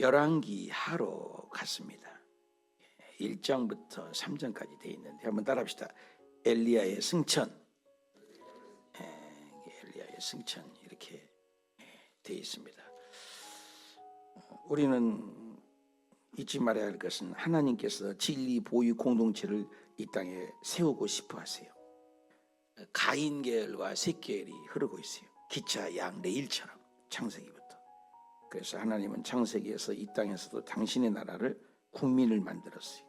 열왕기 하로 갔습니다. 1장부터 3장까지 되어 있는데 한번 따라합시다. 엘리야의 승천, 엘리야의 승천 이렇게 되어 있습니다. 우리는 잊지 말아야 할 것은 하나님께서 진리 보유 공동체를 이 땅에 세우고 싶어 하세요. 가인계열과 셋계열이 흐르고 있어요. 기차 양 레일처럼 창세기부터. 그래서 하나님은 창세기에서 이 땅에서도 당신의 나라를 국민을 만들었어요.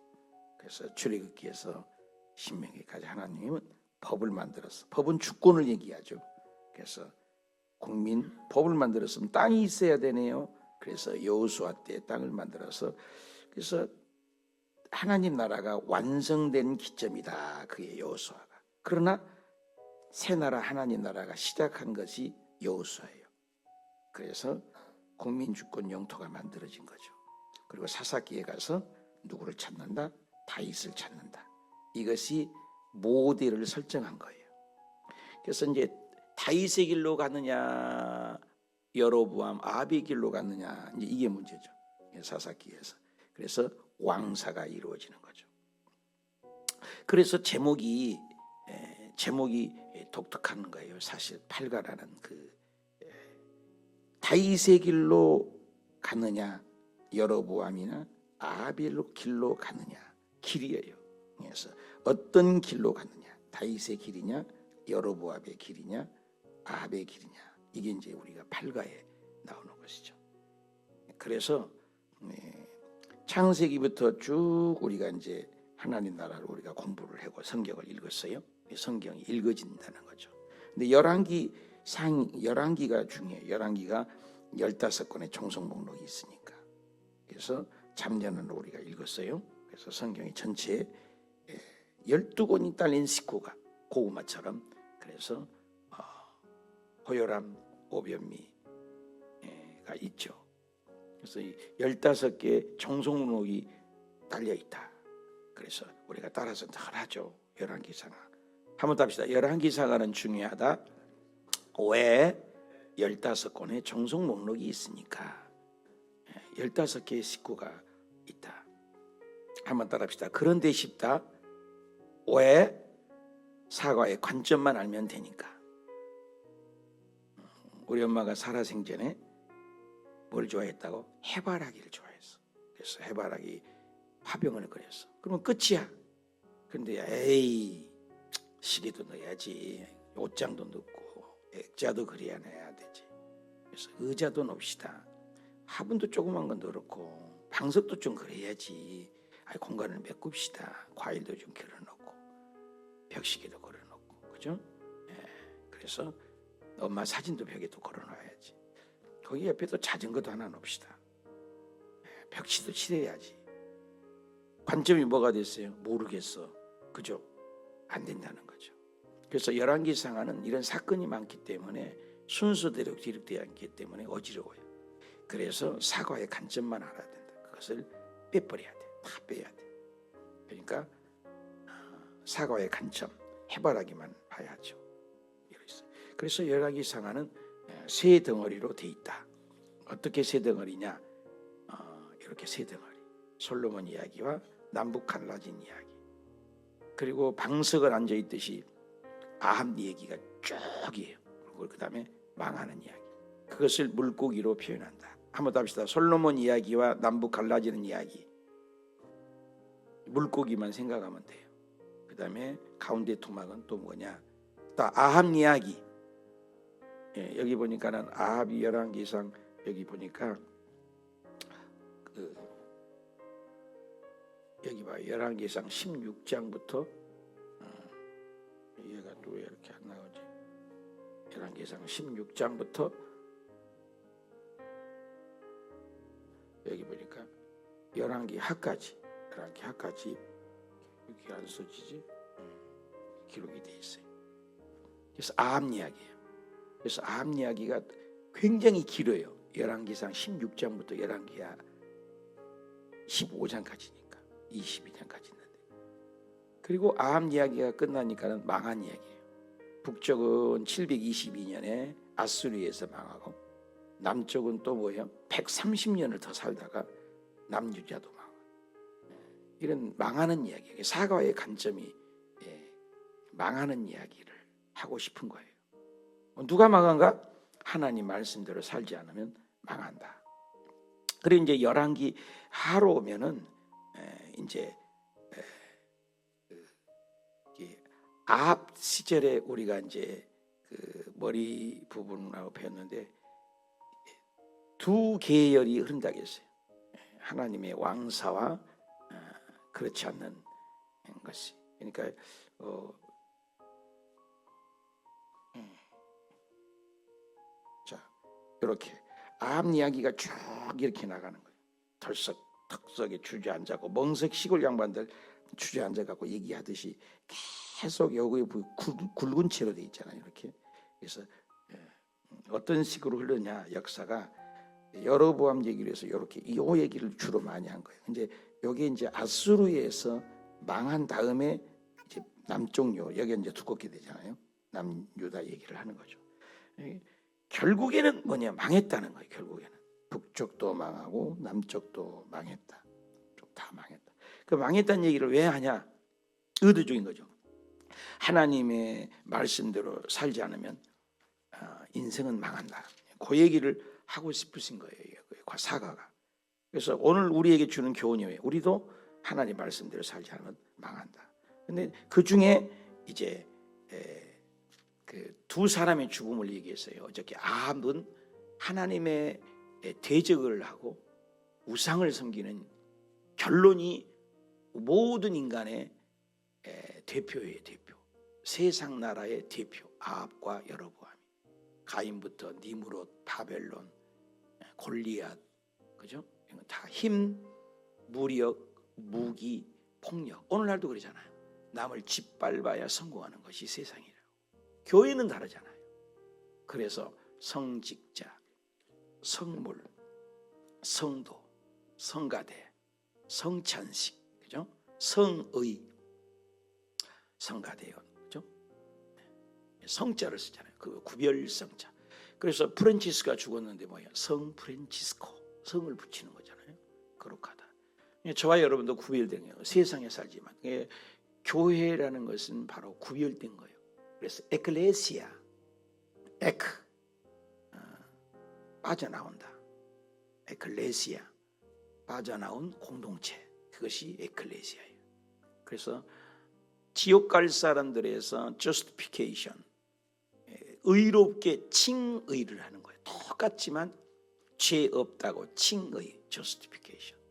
그래서 출애굽기에서 신명기까지 하나님은 법을 만들었어. 법은 주권을 얘기하죠. 그래서 국민 법을 만들었으면 땅이 있어야 되네요. 그래서 여호수아 때 땅을 만들어서 그래서 하나님 나라가 완성된 기점이다. 그게 여호수아가. 그러나 새 나라 하나님 나라가 시작한 것이 여호수아예요. 그래서 국민 주권 영토가 만들어진 거죠. 그리고 사사기에 가서 누구를 찾는다? 다윗을 찾는다. 이것이 모델을 설정한 거예요. 그래서 이제 다윗의 길로 가느냐 여로보암 아비의 길로 가느냐 이제 이게 문제죠. 사사기에서. 그래서 왕사가 이루어지는 거죠. 그래서 제목이 독특한 거예요. 사실 팔가라는 다윗의 길로 가느냐 여로보암이나 아비의 길로 가느냐 길이에요. 그래서 어떤 길로 가느냐 다윗의 길이냐 여로보암의 길이냐 아비의 길이냐 이게 이제 우리가 팔가에 나오는 것이죠. 그래서 창세기부터 쭉 우리가 이제 하나님 나라를 우리가 공부를 하고 성경을 읽었어요. 성경이 읽어진다는 거죠. 근데 열왕기가 중요해요. 열왕기가 15권의 종속 목록이 있으니까. 그래서 잠언을 우리가 읽었어요. 그래서 성경이 전체에 12권이 딸린 식구가 고구마처럼 그래서 호요람, 오변미가 있죠. 그래서 이 15개의 종속 목록이 딸려 있다. 그래서 우리가 따라서 늘 하죠. 열왕기상하. 한번 답시다. 열왕기상하는 중요하다. 왜? 15권의 종속 목록이 있으니까 15개의 식구가 있다. 한번 따라합시다. 그런데 쉽다. 왜? 사과의 관점만 알면 되니까. 우리 엄마가 살아생전에 뭘 좋아했다고? 해바라기를 좋아했어. 그래서 해바라기 화병을 그렸어. 그러면 끝이야. 그런데 에이 시계도 넣어야지. 옷장도 넣고 액자도 그려야 내야 되지. 그래서 의자도 넣읍시다. 화분도 조그만 건 넣고 방석도 좀 그려야지. 공간을 메꿉시다. 과일도 좀 걸어놓고 벽시계도 걸어놓고 그죠? 그래서 엄마 사진도 벽에도 걸어놔야지. 거기 옆에도 자전거도 하나 놓읍시다. 벽지도 칠해야지. 관점이 뭐가 됐어요? 모르겠어. 그죠? 안 된다는 거죠. 그래서 열왕기상하는 이런 사건이 많기 때문에 순서대로 기록되지 않기 때문에 어지러워요. 그래서 사과의 관점만 알아야 된다. 그것을 빼버려야 돼. 다 빼야 돼. 그러니까 사과의 관점, 해바라기만 봐야죠. 그래서 열왕기상하는 세 덩어리로 돼 있다. 어떻게 세 덩어리냐? 이렇게 세 덩어리. 솔로몬 이야기와 남북 갈라진 이야기. 그리고 방석을 앉아 있듯이 아합 얘기가 쭉이에요. 그리고 그 다음에 망하는 이야기. 그것을 물고기로 표현한다. 한번 더 합시다. 솔로몬 이야기와 남북 갈라지는 이야기. 물고기만 생각하면 돼요. 그 다음에 가운데 토막은 또 뭐냐? 또 아합 이야기. 여기 보니까는 아합이 열왕기상 여기 보니까 여기 봐 열왕기상 16장부터 얘가 또 왜 이렇게 안 나오지? 열왕기상 16장부터 여기 보니까 열왕기 하까지 여기 안 써지지? 기록이 돼 있어요. 그래서 아합 이야기예요. 그래서 아합 이야기가 굉장히 길어요. 열왕기상 16장부터 열왕기야 15장까지니까 22장까지 있는데. 그리고 아합 이야기가 끝나니까는 망한 이야기예요. 북쪽은 722년에 아수리에서 망하고 남쪽은 또 뭐예요? 130년을 더 살다가 남유다도 망. 이런 망하는 이야기, 사과의 관점이 망하는 이야기를 하고 싶은 거예요. 누가 망한가? 하나님 말씀대로 살지 않으면 망한다. 그리고 이제 열왕기 하로 오면은 이제 아합 시절에 우리가 이제 그 머리 부분하고 배웠는데 두 계열이 흐른다고 했어요. 하나님의 왕사와 그렇지 않는 것이. 그러니까 자, 이렇게 아합 이야기가 쭉 이렇게 나가는 거예요. 턱석에 주저앉아고 멍석 시골 양반들 주저앉아갖고 얘기하듯이 계속 여기 굵은 채로 돼 있잖아요. 이렇게. 그래서 어떤 식으로 흐르냐 역사가 여로보암 얘기를 해서 이렇게 이 얘기를 주로 많이 한 거예요. 이제 여기 이제 아수르에서 망한 다음에 이제 남쪽 여기 이제 두껍게 되잖아요. 남유다 얘기를 하는 거죠. 결국에는 뭐냐 망했다는 거예요. 결국에는 북쪽도 망하고 남쪽도 망했다. 다 망했다. 그 망했다는 얘기를 왜 하냐? 의도적인 거죠. 하나님의 말씀대로 살지 않으면 인생은 망한다. 그 얘기를 하고 싶으신 거예요. 사가가. 그래서 오늘 우리에게 주는 교훈이에요. 우리도 하나님 말씀대로 살지 않으면 망한다. 근데 그 중에 이제 그 두 사람의 죽음을 얘기했어요. 어저께 아합은 하나님의 대적을 하고 우상을 섬기는 결론이 모든 인간의 대표예요. 대표. 세상 나라의 대표. 아합과 여로보암. 가인부터 니므롯, 바벨론, 골리앗, 그죠? 다 힘, 무력, 무기, 폭력. 오늘날도 그러잖아요. 남을 짓밟아야 성공하는 것이 세상이라고. 교회는 다르잖아요. 그래서 성직자, 성물, 성도, 성가대, 성찬식, 그죠? 성의, 성가대원, 그죠? 성자를 쓰잖아요. 그 구별성자. 그래서 프란치스코가 죽었는데 뭐야? 성 프란치스코, 성을 붙이는 거잖아요. 거룩하다. 저와 여러분도 구별된 거예요. 세상에 살지만 교회라는 것은 바로 구별된 거예요. 그래서 에클레시아, 에크 빠져나온다. 에클레시아 빠져나온 공동체, 그것이 에클레시아예요. 그래서 지옥 갈 사람들에서 justification, 의롭게 칭의를 하는 거예요. 똑같지만 죄 없다고 칭의, justification.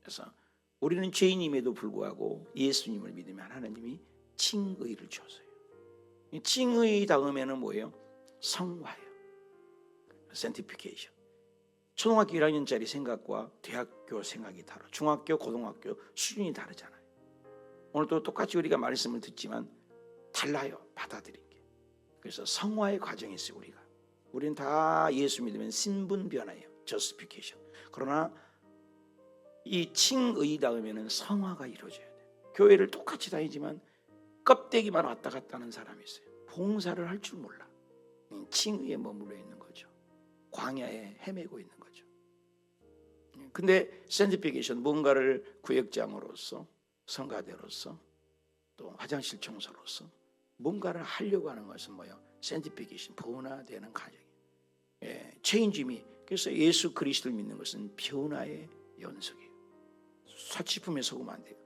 그래서 우리는 죄인임에도 불구하고 예수님을 믿으면 하나님이 칭의를 주었어요. 칭의 다음에는 뭐예요? 성화예요. sanctification. 초등학교 1학년짜리 생각과 대학교 생각이 다르고 중학교, 고등학교 수준이 다르잖아요. 오늘도 똑같이 우리가 말씀을 듣지만 달라요. 받아들인 게. 그래서 성화의 과정이 있어요. 우리는 다 예수 믿으면 신분 변화예요. justification. 그러나 이 칭의 다음에는 성화가 이루어져야 돼요. 교회를 똑같이 다니지만 껍데기만 왔다 갔다 하는 사람이 있어요. 봉사를 할 줄 몰라. 칭의에 머물러 있는 거죠. 광야에 헤매고 있는 거죠. 근데 sanctification, 뭔가를 구역장으로서, 성가대로서, 또 화장실 청소로서 뭔가를 하려고 하는 것은 뭐예요? sanctification, 변화되는 과정이에요. change미. 그래서 예수 그리스도를 믿는 것은 변화의 연속이에요. 사치품에 속으면 안 돼요.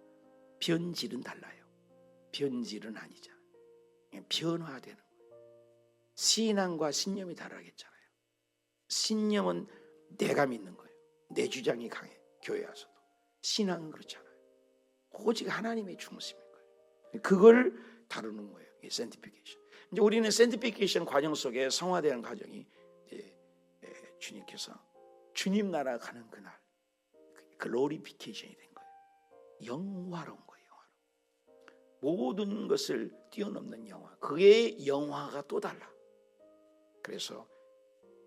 변질은 달라요. 변질은 아니잖아요. 변화되는 거예요. 신앙과 신념이 다르겠잖아요. 신념은 내가 믿는 거예요. 내 주장이 강해. 교회 와서도. 신앙은 그렇잖아요. 오직 하나님의 중심인 거예요. 그걸 다루는 거예요. 이 sanctification. 이제 우리는 sanctification 과정 속에 성화되는 과정이 이제 주님께서 주님 나라 가는 그날 글로리피케이션이 된 거예요. 영화로운 거예요. 모든 것을 뛰어넘는 영화. 그의 영화가 또 달라. 그래서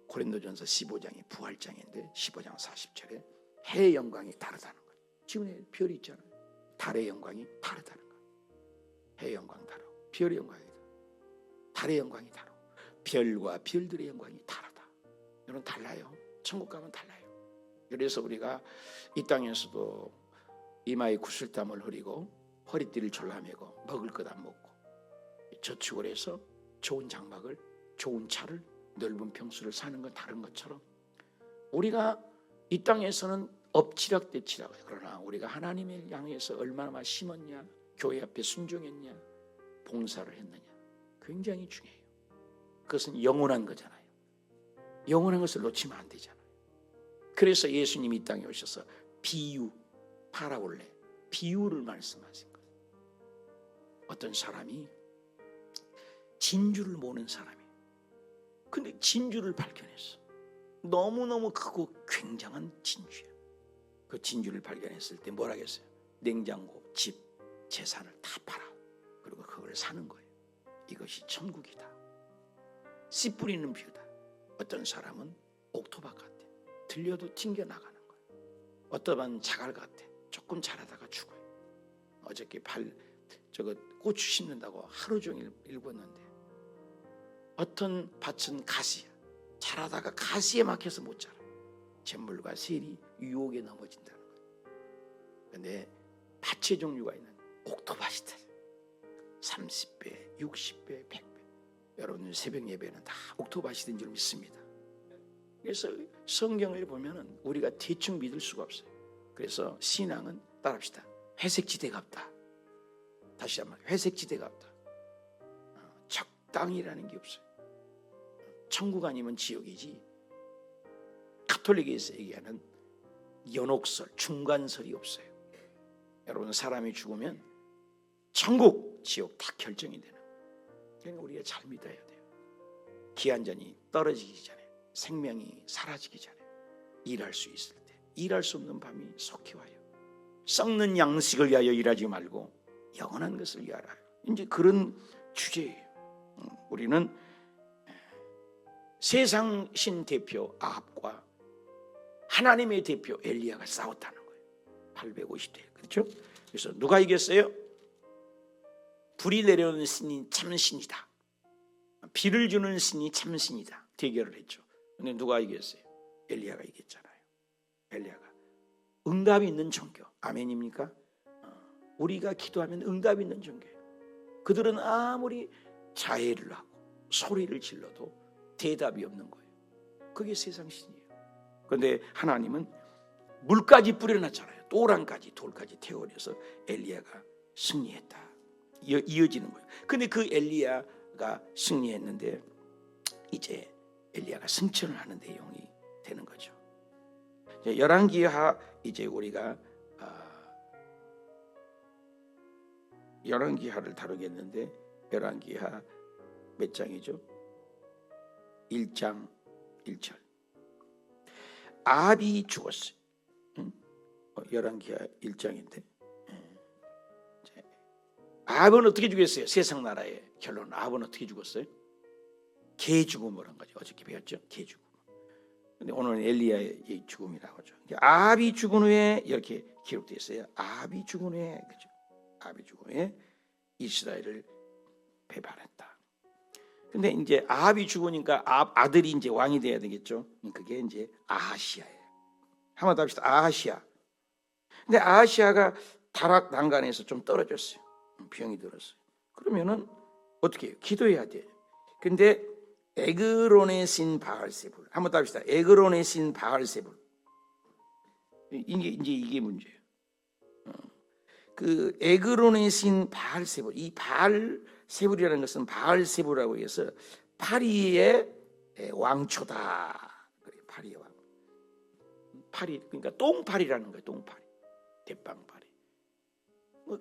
고린도전서 15장이 부활장인데 15장 40절에 해의 영광이 다르다는 거예요. 지금의 별이 있잖아요. 달의 영광이 다르다는 거예요. 해의 영광 다르고 별의 영광이 다르고 달의 영광이 다르고 별과 별들의 영광이 다르다. 여러분 달라요. 천국 가면 달라요. 그래서 우리가 이 땅에서도 이마에 구슬땀을 흘리고 허리띠를 졸라매고 먹을 것 안 먹고 저축을 해서 좋은 장막을, 좋은 차를, 넓은 평수를 사는 건 다른 것처럼 우리가 이 땅에서는 엎치락대치락해요. 그러나 우리가 하나님을 향해서 얼마나 심었냐, 교회 앞에 순종했냐, 봉사를 했느냐, 굉장히 중요해요. 그것은 영원한 거잖아요. 영원한 것을 놓치면 안 되잖아요. 그래서 예수님이 이 땅에 오셔서 비유, 파라볼레, 비유를 말씀하신 거예요. 어떤 사람이 진주를 모는 사람이에요. 근데 진주를 발견했어. 너무너무 크고 굉장한 진주야. 그 진주를 발견했을 때 뭐라 했어요? 냉장고, 집, 재산을 다 팔아. 그리고 그걸 사는 거예요. 이것이 천국이다. 씨 뿌리는 비유다. 어떤 사람은 옥토박 같아. 들려도 튕겨나가는 거예요. 어떠한 자갈 같아. 조금 자라다가 죽어요. 어저께 고추 심는다고 하루 종일 읽었는데 어떤 밭은 가시야. 자라다가 가시에 막혀서 못 자라. 잿물과 셀이 유혹에 넘어진다는 거예요. 그런데 밭의 종류가 있는 옥토밭이다. 30배, 60배, 100배. 여러분 새벽 예배는 다 옥토밭이 된 줄 믿습니다. 그래서 성경을 보면은 우리가 대충 믿을 수가 없어요. 그래서 신앙은 따라합시다. 회색지대가 없다. 다시 한번 회색지대가 없다. 적당이라는 게 없어요. 천국 아니면 지옥이지. 가톨릭에서 얘기하는 연옥설, 중간설이 없어요. 여러분 사람이 죽으면 천국, 지옥 다 결정이 되는 거예요. 그러니까 우리가 잘 믿어야 돼요. 기한전이 떨어지기 전에, 생명이 사라지기 전에 일할 수 있을 때, 일할 수 없는 밤이 속히 와요. 썩는 양식을 위하여 일하지 말고 영원한 것을 위하라. 이제 그런 주제예요. 우리는 세상 신 대표 아합과 하나님의 대표 엘리야가 싸웠다는 거예요. 850대. 그렇죠? 그래서 누가 이겼어요? 불이 내려오는 신이 참신이다. 비를 주는 신이 참신이다. 대결을 했죠. 근데 누가 이겼어요? 엘리야가 이겼잖아요. 엘리야가 응답이 있는 종교. 아멘입니까? 우리가 기도하면 응답이 있는 종교예요. 그들은 아무리 자해를 하고 소리를 질러도 대답이 없는 거예요. 그게 세상 신이에요. 그런데 하나님은 물까지 뿌려놨잖아요. 또랑까지 돌까지 태워내서 엘리야가 승리했다. 이어지는 거예요. 근데 그 엘리야가 승리했는데 이제 엘리야가 승천을 하는 내용이 되는 거죠. 열왕기하 이제 우리가 열왕기하를 다루겠는데 열왕기하 몇 장이죠? 1장 1절. 아합이 죽었어요. 열왕기하 1장인데 아합은 어떻게 죽였어요? 세상 나라의 결론. 아합은 어떻게 죽었어요? 개 죽음을 한 거죠. 어저께 배웠죠? 개 죽음. 근데 오늘은 엘리야의 죽음이라고 하죠. 아합이 죽은 후에 이렇게 기록되어 있어요. 아합이 죽은 후에, 그죠? 아합이 죽은 후에 이스라엘을 배반했다. 근데 이제 아합이 죽으니까 아합 아들이 이제 왕이 돼야 되겠죠. 그게 이제 아하시아예요. 한번 더 합시다. 아하시아. 근데 아하시아가 다락 난간에서 좀 떨어졌어요. 병이 들었어요. 그러면은 어떻게 해요? 기도해야 돼요. 근데 에그론의 신 바알세불. 한번 더 합시다. 에그론의 신 바알세불. 이게 문제예요. 그 에그론의 신 바알세불. 이 바알세불이라는 것은 바알세불이라고 해서 파리의 왕초다. 파리의 왕. 파리, 그러니까 똥파리라는 거예요. 똥파리, 대빵파리.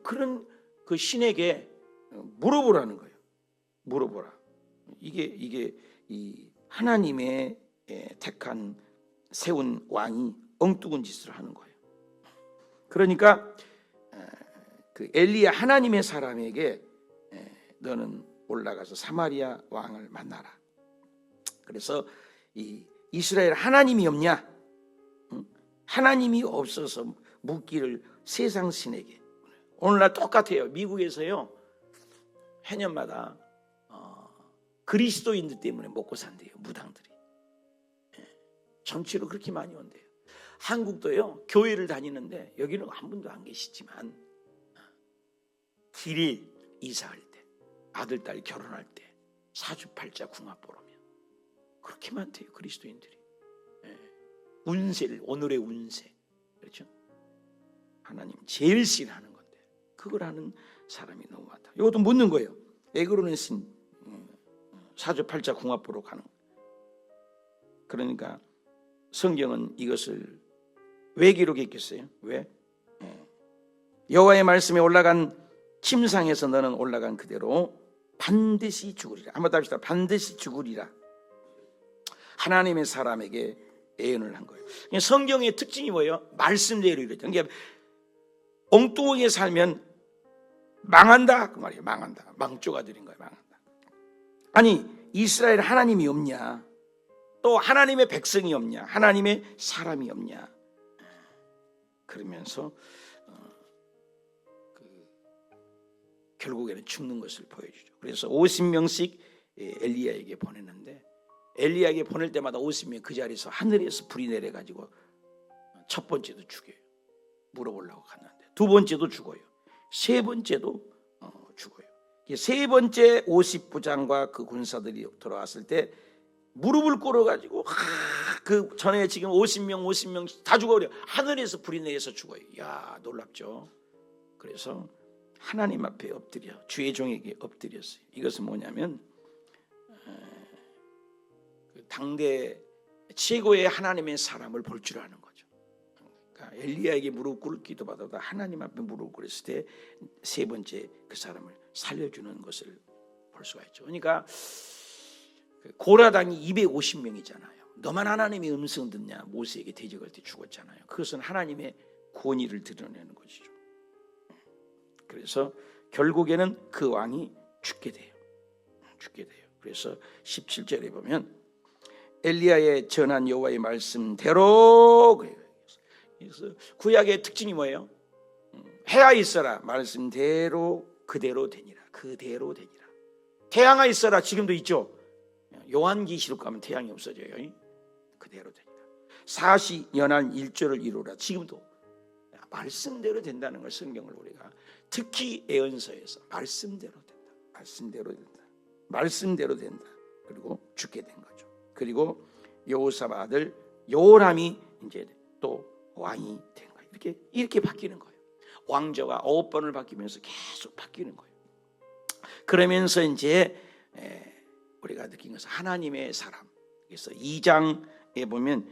그런 그 신에게 물어보라는 거예요. 물어보라. 이게 이 하나님의 택한 세운 왕이 엉뚱한 짓을 하는 거예요. 그러니까 그 엘리야 하나님의 사람에게 너는 올라가서 사마리아 왕을 만나라. 그래서 이 이스라엘 하나님이 없냐? 하나님이 없어서 묻기를 세상 신에게. 오늘날 똑같아요. 미국에서요 해년마다 그리스도인들 때문에 먹고 산대요. 무당들이. 전체로 그렇게 많이 온대요. 한국도요, 교회를 다니는데 여기는 한 분도 안 계시지만 길에 이사할 때, 아들 딸 결혼할 때 사주팔자 궁합 보러면 그렇게 많대요, 그리스도인들이. 운세를, 오늘의 운세, 그렇죠? 하나님 제일 싫어하는 건데 그걸 하는 사람이 너무 많다. 이것도 묻는 거예요. 왜 그러는 사주팔자 궁합 보러 가는 거예요. 그러니까 성경은 이것을 왜 기록했겠어요? 왜? 여호와의 말씀에 올라간 침상에서 너는 올라간 그대로 반드시 죽으리라. 한번 답시다. 반드시 죽으리라. 하나님의 사람에게 예언을 한 거예요. 성경의 특징이 뭐예요? 말씀대로 이루어져. 그러니까 엉뚱하게 살면 망한다 그 말이에요. 망한다. 망조가 들인 거예요. 망한다. 아니 이스라엘 하나님이 없냐? 또 하나님의 백성이 없냐? 하나님의 사람이 없냐? 그러면서 결국에는 죽는 것을 보여주죠. 그래서 50명씩 엘리야에게 보냈는데 엘리야에게 보낼 때마다 50명 그 자리에서 하늘에서 불이 내려가지고 첫 번째도 죽여요. 물어보려고 갔는데 두 번째도 죽어요. 세 번째도 죽어요. 세 번째 50부장과 그 군사들이 돌아왔을 때 무릎을 꿇어가지고 그 전에 지금 50명 다 죽어버려. 하늘에서 불이 내려서 죽어요. 야, 놀랍죠. 그래서 하나님 앞에 엎드려 주의 종에게 엎드렸어요. 이것은 뭐냐면 당대 최고의 하나님의 사람을 볼 줄 아는 거죠. 그러니까 엘리야에게 무릎 꿇을 기도받아도 하나님 앞에 무릎 꿇었을 때 세 번째 그 사람을 살려주는 것을 볼 수가 있죠. 그러니까 고라당이 250명이잖아요. 너만 하나님의 음성 듣냐? 모세에게 대적할 때 죽었잖아요. 그것은 하나님의 권위를 드러내는 것이죠. 그래서 결국에는 그 왕이 죽게 돼요. 그래서 17절에 보면 엘리야의 전한 여호와의 말씀대로. 그래서 구약의 특징이 뭐예요? 해야 있어라 말씀대로 그대로 되니라. 그대로 되니라. 태양아 있어라 지금도 있죠. 요한계시록 가면 태양이 없어져요. 그대로 되니라. 사시 연한 일조를 이루라. 지금도 말씀대로 된다는 걸 성경을 우리가 특히 예언서에서 말씀대로 된다. 말씀대로 된다. 그리고 죽게 된 거죠. 그리고 여호사밧 아들 요람이 이제 또 왕이 된 거예요. 이렇게 바뀌는 거예요. 왕조가 5번을 바뀌면서 계속 바뀌는 거예요. 그러면서 이제 우리가 느낀 것은 하나님의 사람. 그래서 2장에 보면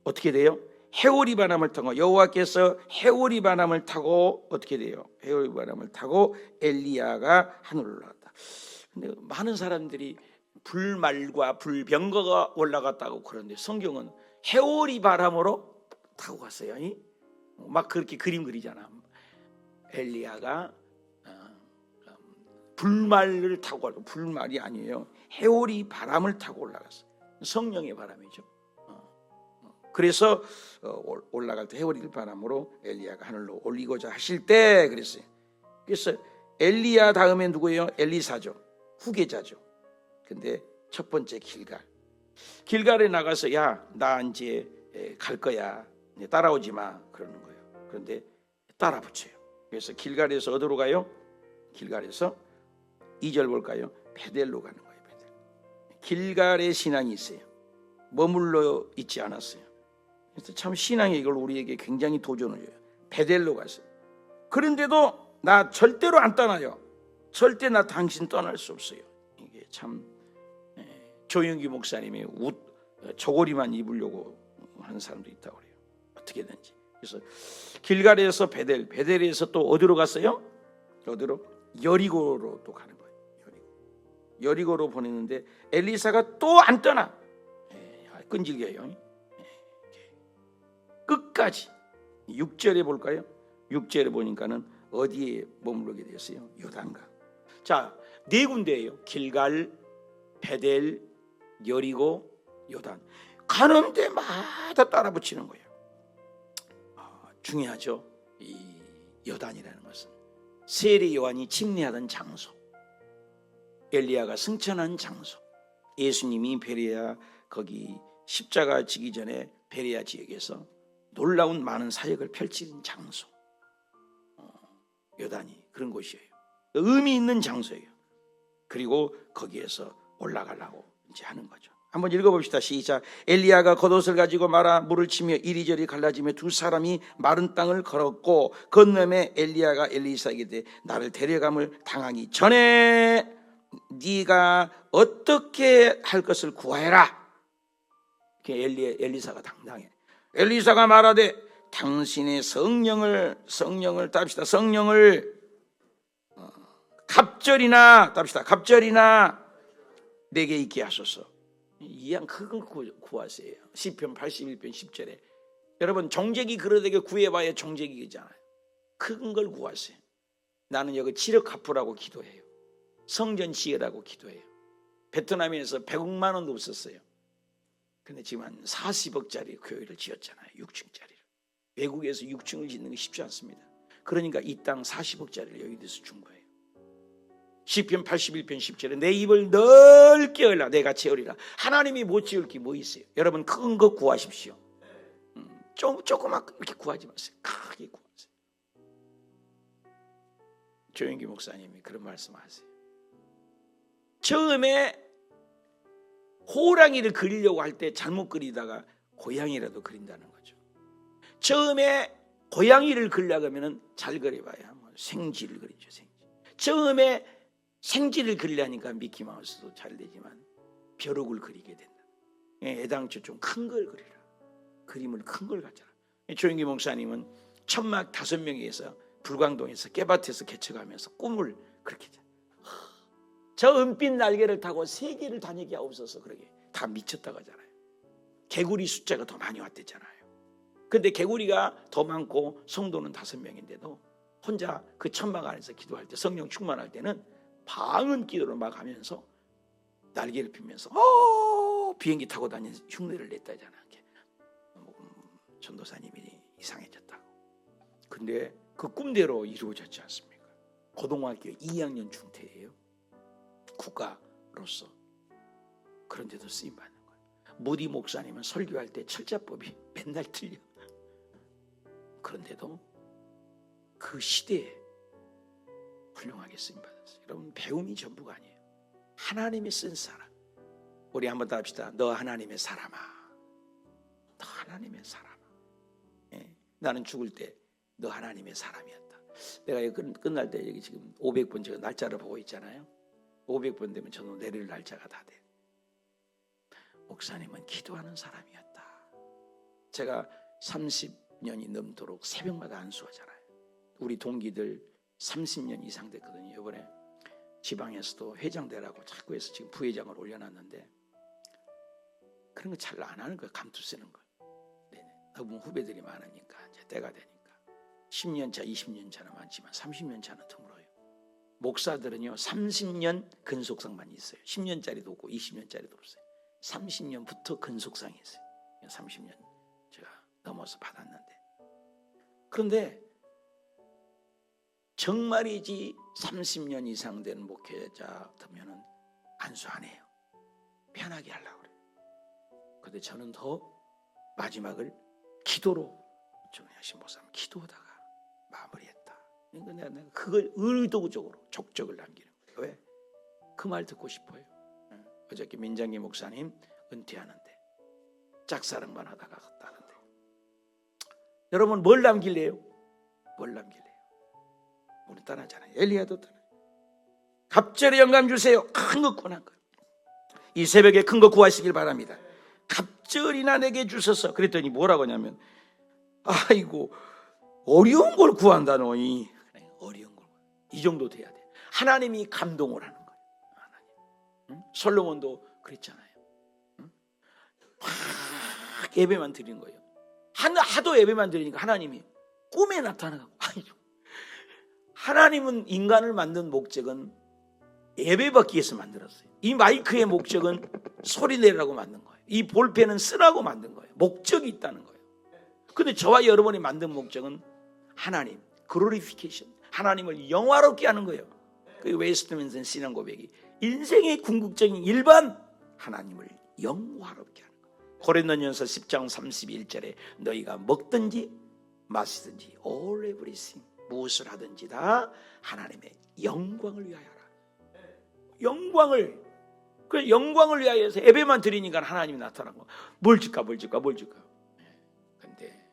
어떻게 돼요? 해오리 바람을 타고 여호와께서 해오리 바람을 타고 어떻게 돼요? 해오리 바람을 타고 엘리야가 하늘로 올라갔다. 근데 많은 사람들이 불말과 불병거가 올라갔다고 그러는데 성경은 해오리 바람으로 타고 갔어요. 막 그렇게 그림 그리잖아. 엘리야가 불말을 타고 가고 불말이 아니에요. 해오리 바람을 타고 올라갔어요. 성령의 바람이죠. 그래서 올라갈 때 해오리 바람으로 엘리야가 하늘로 올리고자 하실 때 그랬어요. 그래서 엘리야 다음에 누구예요? 엘리사죠. 후계자죠. 근데 첫 번째 길갈에 나가서 야, 나 이제 갈 거야. 따라오지 마. 그러는 거예요. 그런데 따라 붙여요. 그래서 길갈에서 어디로 가요? 길갈에서 2절 볼까요? 베델로 가는 거예요. 베델. 길갈에 신앙이 있어요. 머물러 있지 않았어요. 그래서 참 신앙이 이걸 우리에게 굉장히 도전을 줘요. 베델로 갔어요. 그런데도 나 절대로 안 떠나요. 절대 나 당신 떠날 수 없어요. 이게 참 조영기 목사님이 저고리만 입으려고 하는 사람도 있다고 그래요. 어떻게든지. 그래서 길갈에서 베델에서 또 어디로 갔어요? 어디로? 여리고로 또 가는 거예요. 여리고로 보내는데 엘리사가 또 안 떠나. 끈질겨요. 끝까지. 6절에 볼까요? 6절에 보니까는 어디에 머무르게 됐어요? 요단강. 자, 네 군데예요. 길갈, 베델, 여리고, 요단. 가는 데마다 따라 붙이는 거예요. 중요하죠. 이 요단이라는 것은 세례 요한이 침례하던 장소, 엘리야가 승천한 장소, 예수님이 베레아 거기 십자가 지기 전에 베레아 지역에서 놀라운 많은 사역을 펼치는 장소, 요단이 그런 곳이에요. 의미 있는 장소예요. 그리고 거기에서 올라가려고 이제 하는 거죠. 한번 읽어봅시다. 시작. 엘리야가 겉옷을 가지고 말아 물을 치며 이리저리 갈라지며 두 사람이 마른 땅을 걸었고 건너매 엘리야가 엘리사에게 이르되 나를 데려감을 당하기 전에 네가 어떻게 할 것을 구하여라. 엘리사가 당당해. 엘리사가 말하되 당신의 성령을 답시다. 성령을 갑절이나 내게 있게 하소서. 이양 큰 걸 구하세요. 시편 81편 10절에 여러분 정죄기 그러되게 구해봐야 정죄기잖아요. 큰 걸 구하세요. 나는 여기 지력 갚으라고 기도해요. 성전 지으라고 기도해요. 베트남에서 100억만 원도 없었어요. 근데 지금 한 40억짜리 교회를 지었잖아요. 6층짜리를. 외국에서 6층을 짓는 게 쉽지 않습니다. 그러니까 이 땅 40억짜리를 여기서 준 거예요. 시편 81편 10절에 내 입을 넓게 열라 내가 채우리라. 하나님이 못 채울 게 뭐 있어요? 여러분 큰 거 구하십시오. 조그맣게 이렇게 구하지 마세요. 크게 구하세요. 조영기 목사님이 그런 말씀하세요. 처음에 호랑이를 그리려고 할 때 잘못 그리다가 고양이라도 그린다는 거죠. 처음에 고양이를 그리려고 하면 잘 그려봐야 생쥐를 그리죠. 생쥐. 처음에 생쥐를 그리려니까 미키마우스도 잘 되지만 벼룩을 그리게 된다. 애당초 좀 큰 걸 그리라. 그림을 큰 걸 가져라. 조영기 목사님은 천막 5명에서 불광동에서 깨밭에서 개척하면서 꿈을 그렇게 저 은빛 날개를 타고 세계를 다니게 하옵소서. 그러게 다 미쳤다고 하잖아요. 개구리 숫자가 더 많이 왔댔잖아요. 근데 개구리가 더 많고 성도는 5명인데도 혼자 그 천막 안에서 기도할 때 성령 충만할 때는 방언 기도를 막 하면서 날개를 피면서 비행기 타고 다니는 흉내를 냈다잖아. 전도사님이 이상해졌다고. 근데 그 꿈대로 이루어졌지 않습니까? 고등학교 2학년 중퇴예요. 국가로서. 그런데도 쓰임받는 거예요. 모디 목사님은 설교할 때 철자법이 맨날 틀려. 그런데도 그 시대에 훌륭하게 쓰임받았어요. 여러분 배움이 전부가 아니에요. 하나님이 쓴 사람. 우리 한번 더 합시다. 너 하나님의 사람아. 너 하나님의 사람아. 나는 죽을 때 너 하나님의 사람이었다. 내가 여기 끝날 때 여기 지금 500번 제가 날짜를 보고 있잖아요. 500번 되면 저도 내릴 날짜가 다 돼. 목사님은 기도하는 사람이었다. 제가 30년이 넘도록 새벽마다 안수하잖아요. 우리 동기들 30년 이상 됐거든요. 이번에 지방에서도 회장 되라고 자꾸 해서 지금 부회장을 올려놨는데 그런 거 잘 안 하는 거예요. 감투 쓰는 거. 너무 후배들이 많으니까 이제 때가 되니까 10년 차, 20년 차는 많지만 30년 차는 드물어요. 목사들은요 30년 근속상만 있어요. 10년짜리도 없고 20년짜리도 없어요. 30년부터 근속상이 있어요. 30년 제가 넘어서 받았는데 그런데 정말이지 30년 이상 된 목회자 같으면 안수 안 해요. 편하게 하려고 그래요. 그런데 저는 더 마지막을 기도로 정리하신 목사님 기도하다가 마무리했다. 그러니까 내가 그걸 의도적으로 족적을 남기는 거예요. 왜? 그 말 듣고 싶어요. 어저께 민장기 목사님 은퇴하는데 짝사랑만 하다가 갔다는데 여러분 뭘 남길래요? 뭘 남길래요? 우리 떠나잖아요. 엘리야도 떠나요. 갑절의 영감 주세요. 큰 거 구한 거예요. 이 새벽에 큰 거 구하시길 바랍니다. 갑절이나 내게 주소서. 그랬더니 뭐라고 하냐면 아이고 어려운 걸 구한다 너희. 어려운 걸. 이 정도 돼야 돼. 하나님이 감동을 하는 거예요. 하나님. 응? 솔로몬도 그랬잖아요. 응? 막 예배만 드리는 거예요. 하도 예배만 드리니까 하나님이 꿈에 나타나고 아이고. 하나님은 인간을 만든 목적은 예배받기 위해서 만들었어요. 이 마이크의 목적은 소리 내라고 만든 거예요. 이 볼펜은 쓰라고 만든 거예요. 목적이 있다는 거예요. 근데 저와 여러분이 만든 목적은 하나님, 글로리피케이션, 하나님을 영화롭게 하는 거예요. 그 웨스트민스터 신앙 고백이 인생의 궁극적인 일반 하나님을 영화롭게 하는 거예요. 고린도전서 10장 31절에 너희가 먹든지 마시든지 all everything 무엇을 하든지 다 하나님의 영광을 위하여 하라. 영광을, 그 영광을 위하여서 예배만 드리니까 하나님이 나타나고 뭘 줄까. 근데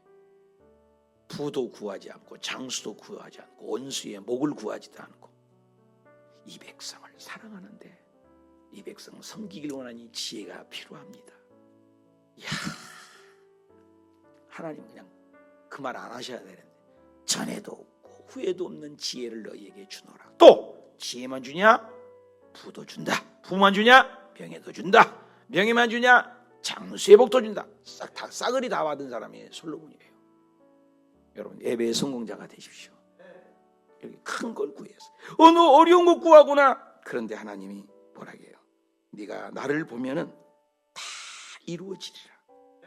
부도 구하지 않고 장수도 구하지 않고 원수의 목을 구하지도 않고 이 백성을 사랑하는데 이 백성 섬기길 원하니 지혜가 필요합니다. 이야, 하나님 그냥 그 말 안 하셔야 되는데 전에도 없고 후에도 없는 지혜를 너희에게 주노라. 또 지혜만 주냐? 부도 준다. 부만 주냐? 명예도 준다. 명예만 주냐? 장수의 복도 준다. 싸그리 다 받은 사람이 솔로몬이에요. 여러분 예배의 성공자가 되십시오. 여기 큰 걸 구해서 너 어려운 거 구하구나. 그런데 하나님이 뭐라 해요? 네가 나를 보면은 다 이루어지리라.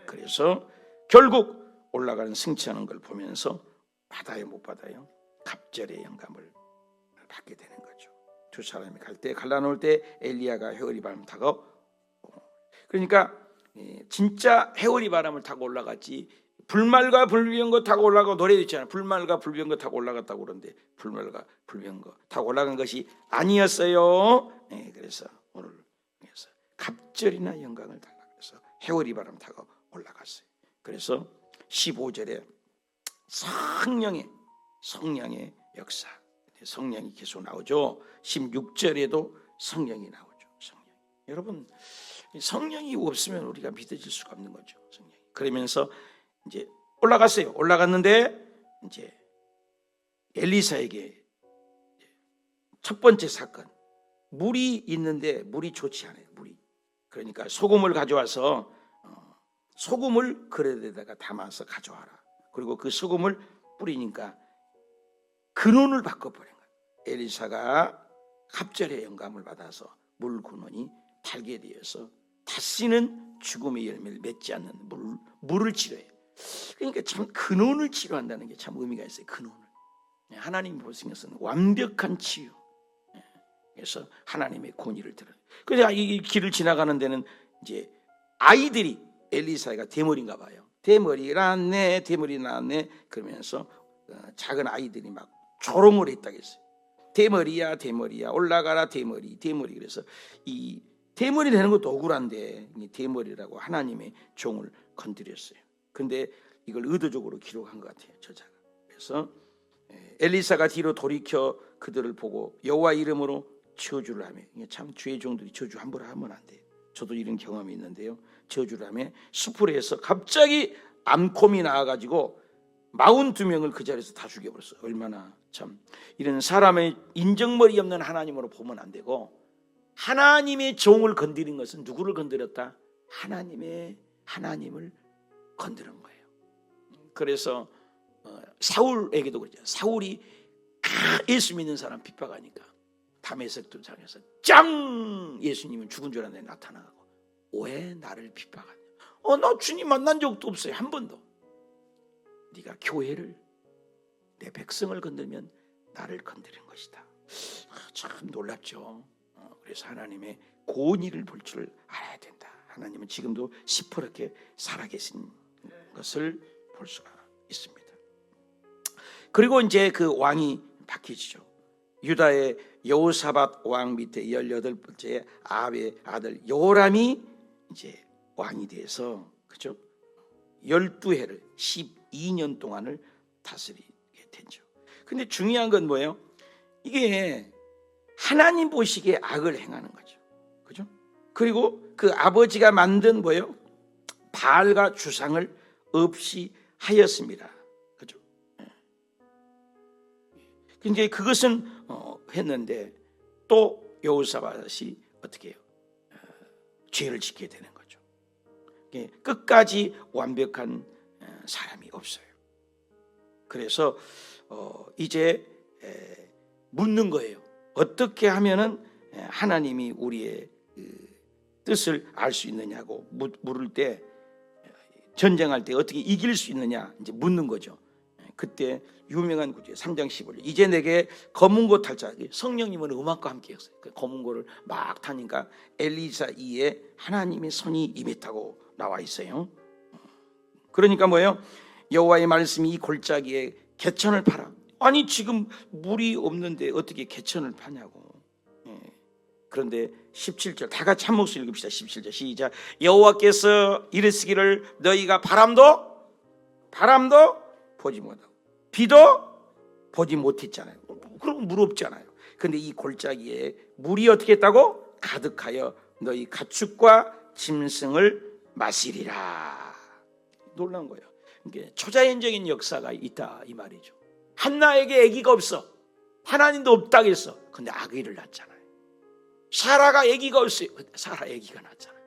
그래서 결국 올라가는 승천하는 걸 보면서 받아요 못 받아요? 갑절의 영감을 받게 되는 거죠. 두 사람이 갈라놓을 때 엘리야가 회오리 바람 타고, 그러니까 진짜 회오리 바람을 타고 올라갔지 불말과 불병거 타고 올라가고 노래도 있잖아요. 불말과 불병거 타고 올라갔다고 그러는데 불말과 불병거 타고 올라간 것이 아니었어요. 그래서 오늘 갑절이나 영광을 달라 그래서 회오리 바람 타고 올라갔어요. 그래서 15절에 성령의 역사, 성령이 계속 나오죠. 16절에도 성령이 나오죠. 여러분 성령이 없으면 우리가 믿어질 수가 없는 거죠. 성령이. 그러면서 이제 올라갔어요. 올라갔는데 이제 엘리사에게 첫 번째 사건, 물이 있는데 물이 좋지 않아요. 그러니까 소금을 가져와서 소금을 그릇에다가 담아서 가져와라. 그리고 그 소금을 뿌리니까 근원을 바꿔버린 거예요. 엘리사가 갑절의 영감을 받아서 물 근원이 달게 되어서 다시는 죽음의 열매를 맺지 않는 물을 치료해요. 그러니까 참 근원을 치료한다는 게 참 의미가 있어요. 근원을. 하나님이 보신 것은 완벽한 치유. 그래서 하나님의 권위를 들어요. 그래서 이 길을 지나가는 데는 이제 아이들이 엘리사가 대머리인가 봐요. 대머리 낳았네 그러면서 작은 아이들이 막 조롱을 했다고 했어요. 대머리야 올라가라 대머리. 그래서 이 대머리 되는 것도 억울한데 이 대머리라고 하나님의 종을 건드렸어요. 근데 이걸 의도적으로 기록한 것 같아요, 저자가. 그래서 엘리사가 뒤로 돌이켜 그들을 보고 여호와 이름으로 저주를 하며, 참 주의 종들이 저주 함부로 하면 안 돼요. 저도 이런 경험이 있는데요. 저주를 하며 수풀에서 갑자기 암콤이 나와가지고 42명을 그 자리에서 다 죽여버렸어요. 얼마나 참 이런 사람의 인정머리 없는 하나님으로 보면 안 되고, 하나님의 종을 건드린 것은 누구를 건드렸다? 하나님을 건드린 거예요. 그래서 사울에게도 그러죠. 사울이 예수 믿는 사람 핍박하니까 다메섹도 장에서 짱 예수님은 죽은 줄 알았는데 나타나고 왜 나를 핍박하냐? 나 주님 만난 적도 없어요. 한 번도. 네가 교회를 내 백성을 건들면 나를 건드린 것이다. 참 놀랍죠. 그래서 하나님의 고의를 볼 줄 알아야 된다. 하나님은 지금도 시퍼렇게 살아계신 것을 볼 수가 있습니다. 그리고 이제 그 왕이 바뀌죠. 유다의 여호사밧 왕 밑에 18번째 아합의 아들 요람이 이제 왕이 돼서, 그죠? 12해를 12년 동안을 다스리게 되죠. 근데 중요한 건 뭐예요? 이게 하나님 보시기에 악을 행하는 거죠. 그죠? 그리고 그 아버지가 만든 뭐예요? 바알과 주상을 없이 하였습니다. 그죠? 근데 그것은 했는데 또 여호사밧이 어떻게 해요? 죄를 짓게 되는 거죠. 끝까지 완벽한 사람이 없어요. 그래서 이제 묻는 거예요. 어떻게 하면은 하나님이 우리의 뜻을 알 수 있느냐고 물을 때, 전쟁할 때 어떻게 이길 수 있느냐 이제 묻는 거죠. 그때 유명한 구절 3장 15절, 이제 내게 검은 고 탈 자, 성령님은 음악과 함께 했어요. 그 검은 고를 막 타니까 엘리사 이에 하나님의 손이 임했다고 나와 있어요. 그러니까 뭐예요? 여호와의 말씀이 이 골짜기에 개천을 파라. 아니 지금 물이 없는데 어떻게 개천을 파냐고. 그런데 17절 다 같이 한 목소리 읽읍시다. 17절 시작. 여호와께서 이르시기를 너희가 바람도 보지 못하고 비도 보지 못했잖아요. 그럼 물 없잖아요. 그런데 이 골짜기에 물이 어떻게 했다고? 가득하여 너희 가축과 짐승을 마시리라. 놀라운 거예요. 그러니까 초자연적인 역사가 있다 이 말이죠. 한나에게 아기가 없어. 하나님도 없다고 했어. 근데 아기를 낳잖아요. 사라가 아기가 없어요. 사라 아기가 낳잖아요.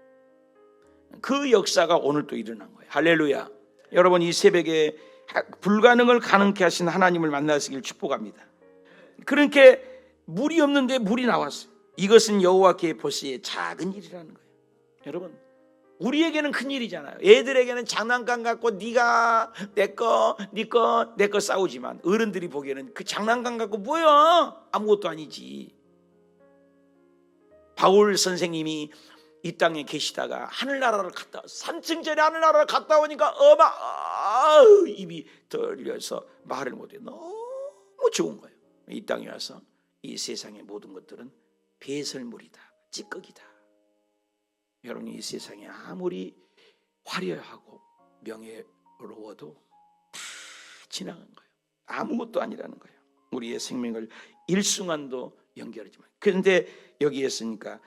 그 역사가 오늘 또 일어난 거예요. 할렐루야. 여러분 이 새벽에 불가능을 가능케 하신 하나님을 만나시길 축복합니다. 그렇게 물이 없는데 물이 나왔어요. 이것은 여호와께 보시기에 작은 일이라는 거예요. 여러분 우리에게는 큰 일이잖아요. 애들에게는 장난감 갖고 네가 내거 싸우지만 어른들이 보기에는 그 장난감 갖고 뭐야? 아무것도 아니지. 바울 선생님이 이 땅에 계시다가 하늘나라를 갔다 3층짜리 하늘나라를 갔다 오니까 입이 떨려서 말을 못해. 너무 좋은 거예요. 이 땅에 와서 이 세상의 모든 것들은 배설물이다, 찌꺼기다. 여러분 이 세상에 아무리 화려하고 명예로워도 다 지나간 거예요. 아무것도 아니라는 거예요. 우리의 생명을 일순간도 연결하지만 그런데 여기에 있으니까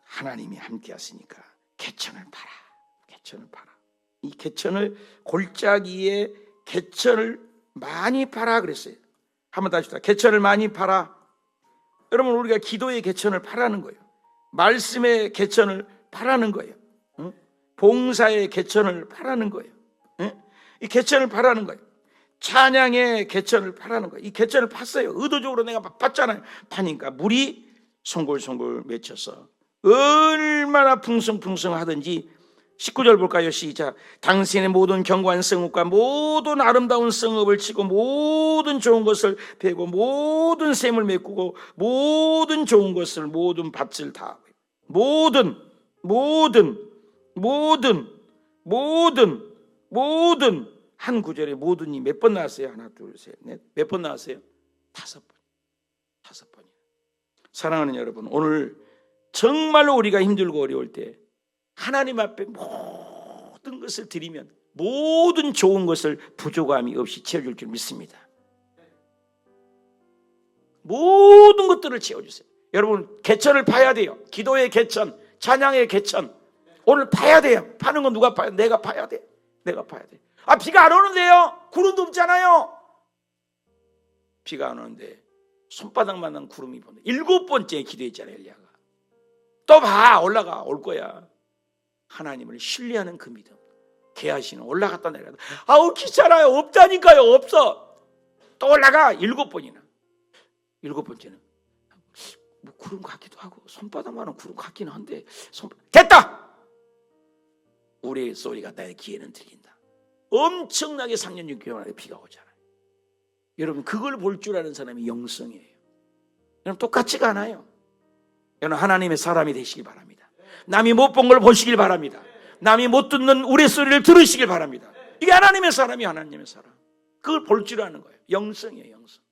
하나님이 함께 하시니까 개천을 팔아. 이 개천을 골짜기에 개천을 많이 팔아 그랬어요. 한번 다시 개천을 많이 팔아. 여러분 우리가 기도의 개천을 파라는 거예요. 말씀의 개천을 파라는 거예요. 봉사의 개천을 파라는 거예요. 이 개천을 파라는 거예요. 찬양의 개천을 파라는 거예요. 이 개천을 팠어요. 의도적으로 내가 팠잖아요. 파니까 물이 송골송골 맺혀서 얼마나 풍성풍성하든지 19절 볼까요? 시작. 당신의 모든 견고한 성읍과 모든 아름다운 성읍을 치고 모든 좋은 것을 베고 모든 샘을 메꾸고 모든 좋은 것을 모든 밭을 다 모든 한 구절에 모든이 몇 번 나왔어요? 하나 둘 셋 넷 몇 번 나왔어요? 5번. 사랑하는 여러분 오늘 정말로 우리가 힘들고 어려울 때 하나님 앞에 모든 것을 드리면 모든 좋은 것을 부족함이 없이 채워줄 줄 믿습니다. 모든 것들을 채워주세요. 여러분 개천을 파야 돼요. 기도의 개천, 찬양의 개천 오늘 파야 돼요. 파는 건 누가 파요? 내가 파야 돼. 비가 안 오는데요. 구름도 없잖아요. 비가 안 오는데 손바닥만한 구름이 보는데 7번째 기도했잖아요. 엘리야가 또 올라가 올 거야. 하나님을 신뢰하는 그 믿음. 개하시는 올라갔다 내려갔다. 귀찮아요. 없다니까요. 없어. 또 올라가 7번이나. 7번째는 뭐 구름 같기도 하고 손바닥만한 구름 같기는 한데 됐다. 우리의 소리가 나의 귀에는 들린다. 엄청나게 3년 6개월 만에 비가 오잖아요. 여러분 그걸 볼 줄 아는 사람이 영성이에요. 여러분 똑같지가 않아요. 여러분 하나님의 사람이 되시길 바랍니다. 남이 못 본 걸 보시길 바랍니다. 남이 못 듣는 우레소리를 들으시길 바랍니다. 이게 하나님의 사람이 하나님의 사람. 그걸 볼 줄 아는 거예요. 영성이에요. 영성.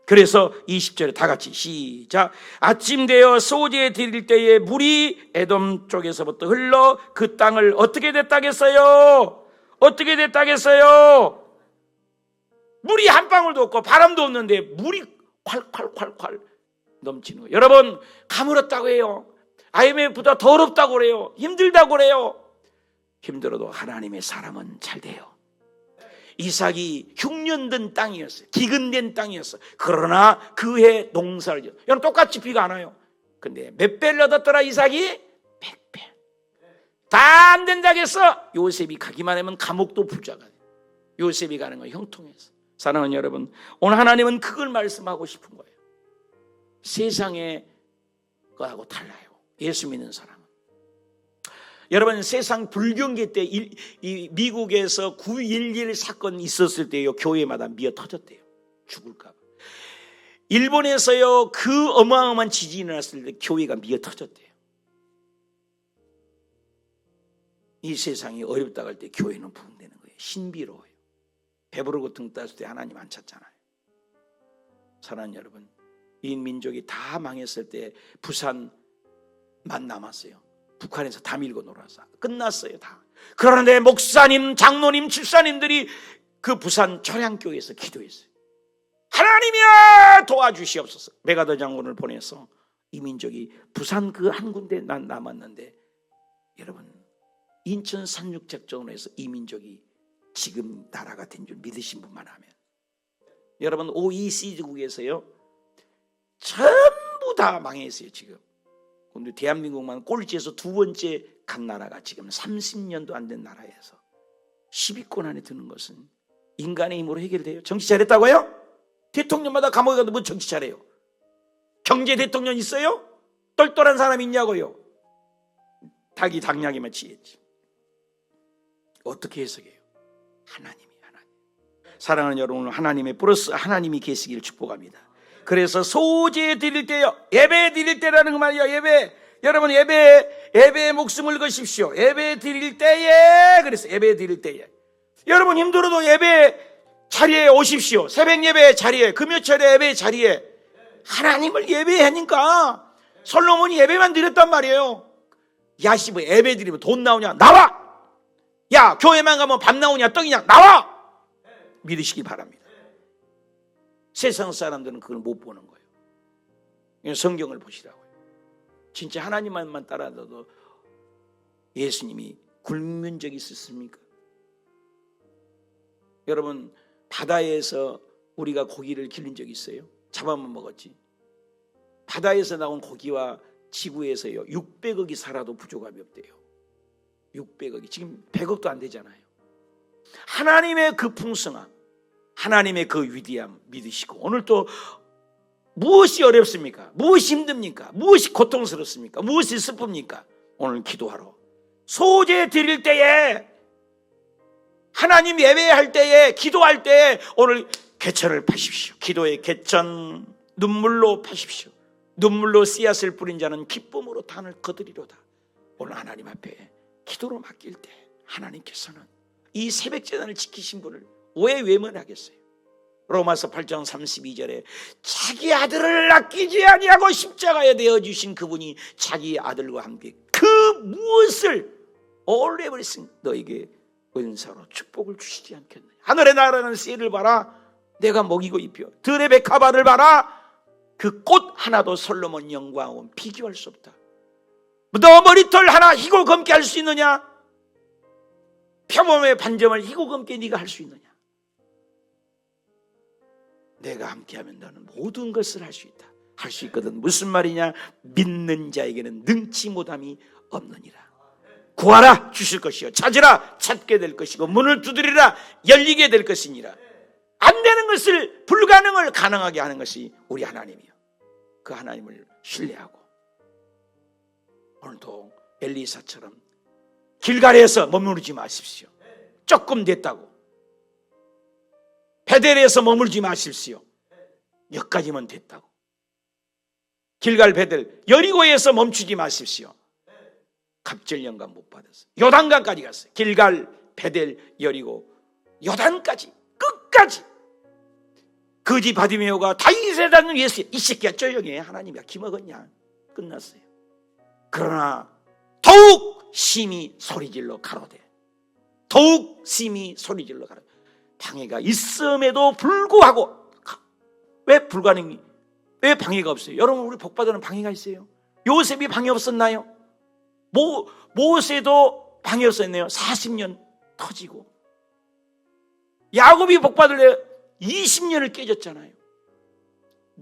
그래서 20절에 다 같이 시작. 아침 되어 소재 드릴 때에 물이 에돔 쪽에서부터 흘러 그 땅을 어떻게 됐다겠어요? 물이 한 방울도 없고 바람도 없는데 물이 콸콸콸콸 넘치는 거예요. 여러분 가물었다고 해요. IMF보다 더럽다고 그래요. 힘들다고 그래요. 힘들어도 하나님의 사람은 잘 돼요. 이삭이 흉년된 땅이었어요. 기근된 땅이었어요. 그러나 그해 농사를 지었어요. 여러분 똑같이 비가 안 와요. 근데 몇 배를 얻었더라 이삭이? 100배. 다 안 된다고 해서 요셉이 가기만 하면 감옥도 부자가 돼요. 요셉이 가는 건 형통해서. 사랑하는 여러분 오늘 하나님은 그걸 말씀하고 싶은 거예요. 세상의 거하고 달라요. 예수 믿는 사람은. 여러분 세상 불경기 때 이 미국에서 9.11 사건이 있었을 때요 교회마다 미어 터졌대요. 죽을까 봐. 일본에서요 그 어마어마한 지진이 났을 때 교회가 미어 터졌대요. 이 세상이 어렵다고 할 때 교회는 부흥되는 거예요. 신비로워요. 배부르고 등 땄을 때 하나님 안 찾잖아요. 사랑하는 여러분, 이 민족이 다 망했을 때 부산만 남았어요. 북한에서 다 밀고 놀아서 끝났어요. 다. 그런데 목사님, 장로님, 집사님들이 그 부산 초량교회에서 기도했어요. 하나님이야 도와주시옵소서. 메가더 장군을 보내서 이 민족이 부산 그 한 군데 남았는데, 여러분 인천 상륙작전으로 해서 이 민족이 지금 나라가 된 줄 믿으신 분만 하면, 여러분 OECD국에서요 전부 다 망했어요 지금. 근데 대한민국만 꼴찌에서 두 번째 간 나라가 지금 30년도 안 된 나라에서 10위권 안에 드는 것은 인간의 힘으로 해결돼요? 정치 잘했다고요? 대통령마다 감옥에 가도 뭐 정치 잘해요? 경제 대통령 있어요? 똘똘한 사람 있냐고요? 닭이 닭냥이만 치겠지. 어떻게 해석해요? 하나님. 사랑하는 여러분, 하나님의 플러스 하나님이 계시기를 축복합니다. 그래서 소재 드릴 때요, 예배 드릴 때라는 거 말이에요. 예배, 여러분 예배에 목숨을 거십시오. 예배 드릴 때에, 그래서 예배 드릴 때에 여러분 힘들어도 예배 자리에 오십시오. 새벽 예배 자리에, 금요철에 예배 자리에 하나님을 예배하니까. 솔로몬이 예배만 드렸단 말이에요. 야시브 예배 드리면 돈 나오냐? 나와! 야, 교회만 가면 밥 나오냐? 떡이냐? 나와! 믿으시기 바랍니다. 세상 사람들은 그걸 못 보는 거예요. 성경을 보시라고요. 진짜 하나님만 따라도 예수님이 굶은 적이 있었습니까? 여러분 바다에서 우리가 고기를 기른 적이 있어요? 잡아만 먹었지. 바다에서 나온 고기와 지구에서요 600억이 살아도 부족함이 없대요. 600억이 지금 100억도 안 되잖아요. 하나님의 그 풍성함, 하나님의 그 위대함 믿으시고, 오늘 또 무엇이 어렵습니까? 무엇이 힘듭니까? 무엇이 고통스럽습니까? 무엇이 슬픕니까? 오늘 기도하러 소재 드릴 때에, 하나님 예배할 때에, 기도할 때에 오늘 개천을 파십시오. 기도의 개천 눈물로 파십시오. 눈물로 씨앗을 뿌린 자는 기쁨으로 단을 거두리로다. 오늘 하나님 앞에 기도로 맡길 때 하나님께서는 이 새벽 제단을 지키신 분을 왜 외면하겠어요? 로마서 8장 32절에 자기 아들을 아끼지 아니하고 십자가에 내어주신 그분이 자기 아들과 함께 그 무엇을 all everything 너에게 은사로 축복을 주시지 않겠느냐. 하늘의 나라는 씨를 봐라, 내가 먹이고 입혀. 들의 백합화를 봐라, 그 꽃 하나도 솔로몬 영광은 비교할 수 없다. 너 머리털 하나 희고 검게 할 수 있느냐? 표범의 반점을 희고 검게 네가 할 수 있느냐? 내가 함께하면 너는 모든 것을 할 수 있다. 할 수 있거든. 무슨 말이냐? 믿는 자에게는 능치 못함이 없느니라. 구하라 주실 것이요, 찾으라 찾게 될 것이고, 문을 두드리라 열리게 될 것이니라. 안 되는 것을, 불가능을 가능하게 하는 것이 우리 하나님이요. 그 하나님을 신뢰하고 오늘도 엘리사처럼 길갈에서 머무르지 마십시오. 조금 됐다고 베델에서 머물지 마십시오. 여기까지만 됐다고. 길갈 베델 여리고에서 멈추지 마십시오. 갑절연간 못 받았어요. 요단강까지 갔어요. 길갈 베델 여리고 요단까지 끝까지. 거지 바디메오가 다윗의 자는 예수, 이 새끼야 조용히 해, 하나님이야 기먹었냐, 끝났어요. 그러나 더욱 심히 소리질러 가로되, 더욱 심히 소리질러 가로되, 방해가 있음에도 불구하고, 왜 불가능이, 왜 방해가 없어요? 여러분 우리 복받으는 방해가 있어요? 요셉이 방해 없었나요? 모세도 방해 없었네요. 40년 터지고. 야곱이 복받을래 20년을 깨졌잖아요.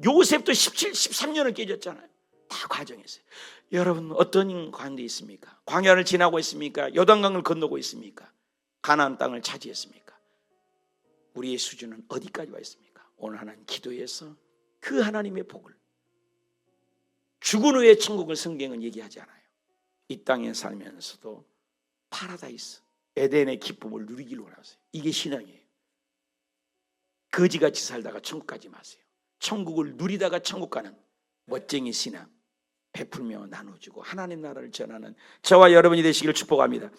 요셉도 13년을 깨졌잖아요. 다 과정이었어요. 여러분 어떤 가운데 있습니까? 광야를 지나고 있습니까? 요단강을 건너고 있습니까? 가나안 땅을 차지했습니까? 우리의 수준은 어디까지 와 있습니까? 오늘 하나님 기도해서 그 하나님의 복을, 죽은 후의 천국을 성경은 얘기하지 않아요. 이 땅에 살면서도 파라다이스, 에덴의 기쁨을 누리기를 원하세요. 이게 신앙이에요. 거지같이 살다가 천국 가지 마세요. 천국을 누리다가 천국 가는 멋쟁이 신앙 베풀며 나눠주고 하나님 나라를 전하는 저와 여러분이 되시기를 축복합니다.